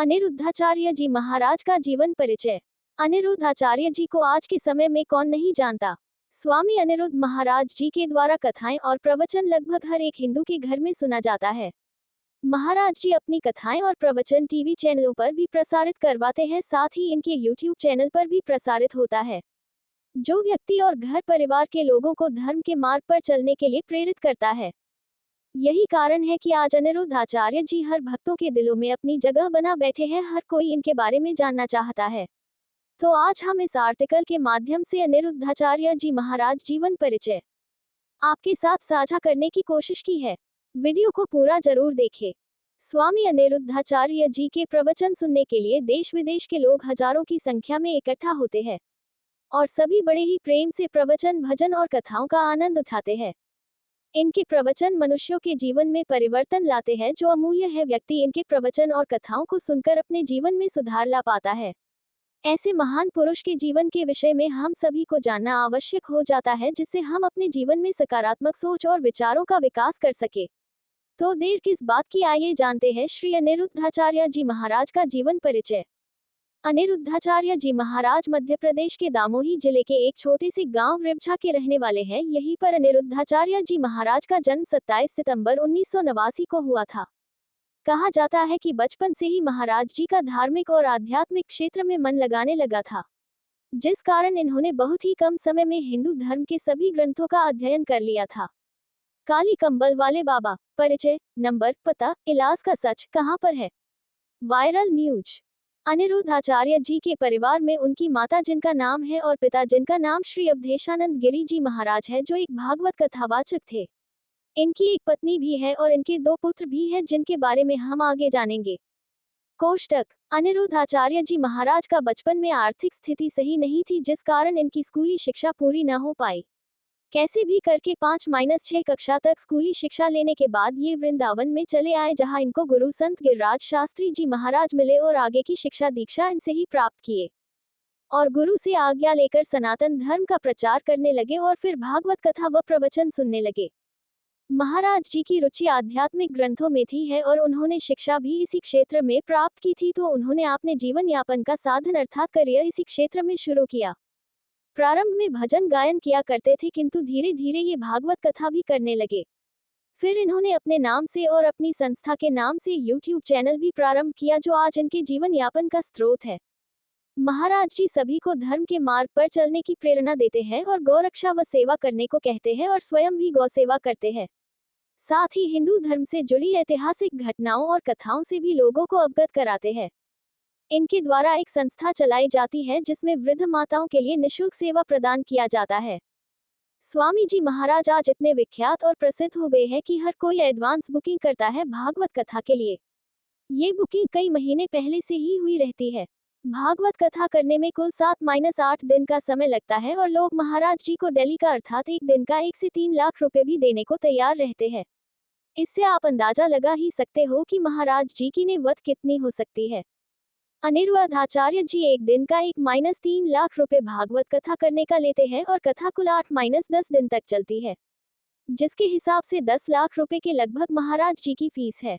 अनिरुद्धाचार्य जी महाराज का जीवन परिचय। अनिरुद्धाचार्य जी को आज के समय में कौन नहीं जानता। स्वामी अनिरुद्ध महाराज जी के द्वारा कथाएं और प्रवचन लगभग हर एक हिंदू के घर में सुना जाता है। महाराज जी अपनी कथाएं और प्रवचन टीवी चैनलों पर भी प्रसारित करवाते हैं, साथ ही इनके यूट्यूब चैनल पर भी प्रसारित होता है, जो व्यक्ति और घर परिवार के लोगों को धर्म के मार्ग पर चलने के लिए प्रेरित करता है। यही कारण है कि आज अनिरुद्धाचार्य जी हर भक्तों के दिलों में अपनी जगह बना बैठे हैं। हर कोई इनके बारे में जानना चाहता है। तो आज हम इस आर्टिकल के माध्यम से अनिरुद्धाचार्य जी महाराज जीवन परिचय आपके साथ साझा करने की कोशिश की है। वीडियो को पूरा जरूर देखें। स्वामी अनिरुद्धाचार्य जी के प्रवचन सुनने के लिए देश विदेश के लोग हजारों की संख्या में इकट्ठा होते हैं और सभी बड़े ही प्रेम से प्रवचन, भजन और कथाओं का आनंद उठाते हैं। इनके प्रवचन मनुष्यों के जीवन में परिवर्तन लाते हैं, जो अमूल्य है। व्यक्ति इनके प्रवचन और कथाओं को सुनकर अपने जीवन में सुधार ला पाता है। ऐसे महान पुरुष के जीवन के विषय में हम सभी को जानना आवश्यक हो जाता है, जिससे हम अपने जीवन में सकारात्मक सोच और विचारों का विकास कर सके। तो देर किस बात की, आइए जानते हैं श्री अनिरुद्धाचार्य जी महाराज का जीवन परिचय। अनिरुद्धाचार्य जी महाराज मध्य प्रदेश के दामोही जिले के एक छोटे से गांव रिवझा के रहने वाले हैं। यहीं पर अनिरुद्धाचार्य जी महाराज का जन्म 27 सितंबर 1989 को हुआ था। कहा जाता है कि बचपन से ही महाराज जी का धार्मिक और आध्यात्मिक क्षेत्र में मन लगाने लगा था, जिस कारण इन्होंने बहुत ही कम समय में हिंदू धर्म के सभी ग्रंथों का अध्ययन कर लिया था। काली कंबल वाले बाबा। परिचय, नंबर, पता, इलाज का सच कहां पर है। Viral news. अनिरुद्धाचार्य जी के परिवार में उनकी माता जिनका नाम है और पिता जिनका नाम श्री अवधेशानंद गिरी जी महाराज है, जो एक भागवत कथावाचक थे। इनकी एक पत्नी भी है और इनके 2 पुत्र भी हैं, जिनके बारे में हम आगे जानेंगे। कोष्टक। अनिरुद्धाचार्य जी महाराज का बचपन में आर्थिक स्थिति सही नहीं थी, जिस कारण इनकी स्कूली शिक्षा पूरी न हो पाई। कैसे भी करके 5-6 कक्षा तक स्कूली शिक्षा लेने के बाद ये वृंदावन में चले आए, जहां इनको गुरु संत गिरिराज शास्त्री जी महाराज मिले और आगे की शिक्षा दीक्षा इनसे ही प्राप्त किए और गुरु से आज्ञा लेकर सनातन धर्म का प्रचार करने लगे और फिर भागवत कथा व प्रवचन सुनने लगे। महाराज जी की रुचि आध्यात्मिक ग्रंथों में थी है और उन्होंने शिक्षा भी इसी क्षेत्र में प्राप्त की थी, तो उन्होंने अपने जीवन यापन का साधन अर्थात करियर इसी क्षेत्र में शुरू किया। प्रारंभ में भजन गायन किया करते थे, किंतु धीरे धीरे ये भागवत कथा भी करने लगे। फिर इन्होंने अपने नाम से और अपनी संस्था के नाम से यूट्यूब चैनल भी प्रारंभ किया, जो आज इनके जीवन यापन का स्रोत है। महाराज जी सभी को धर्म के मार्ग पर चलने की प्रेरणा देते हैं और गौरक्षा व सेवा करने को कहते हैं और स्वयं भी गौ सेवा करते हैं। साथ ही हिंदू धर्म से जुड़ी ऐतिहासिक घटनाओं और कथाओं से भी लोगों को अवगत कराते हैं। इनके द्वारा एक संस्था चलाई जाती है, जिसमें वृद्ध माताओं के लिए निःशुल्क सेवा प्रदान किया जाता है। स्वामी जी महाराज आज इतने विख्यात और प्रसिद्ध हो गए हैं कि हर कोई एडवांस बुकिंग करता है भागवत कथा के लिए। ये बुकिंग कई महीने पहले से ही हुई रहती है। भागवत कथा करने में कुल 7-8 दिन का समय लगता है और लोग महाराज जी को डेली का अर्थात एक दिन का 1 से 3 लाख रुपए भी देने को तैयार रहते हैं। इससे आप अंदाजा लगा ही सकते हो कि महाराज जी की नेमत कितनी हो सकती है। अनिरुद्धाचार्य जी एक दिन का 1-3 लाख रुपए भागवत कथा करने का लेते हैं और कथा कुल 8-10 दिन तक चलती है, जिसके हिसाब से 10 लाख रुपए के लगभग महाराज जी की फीस है।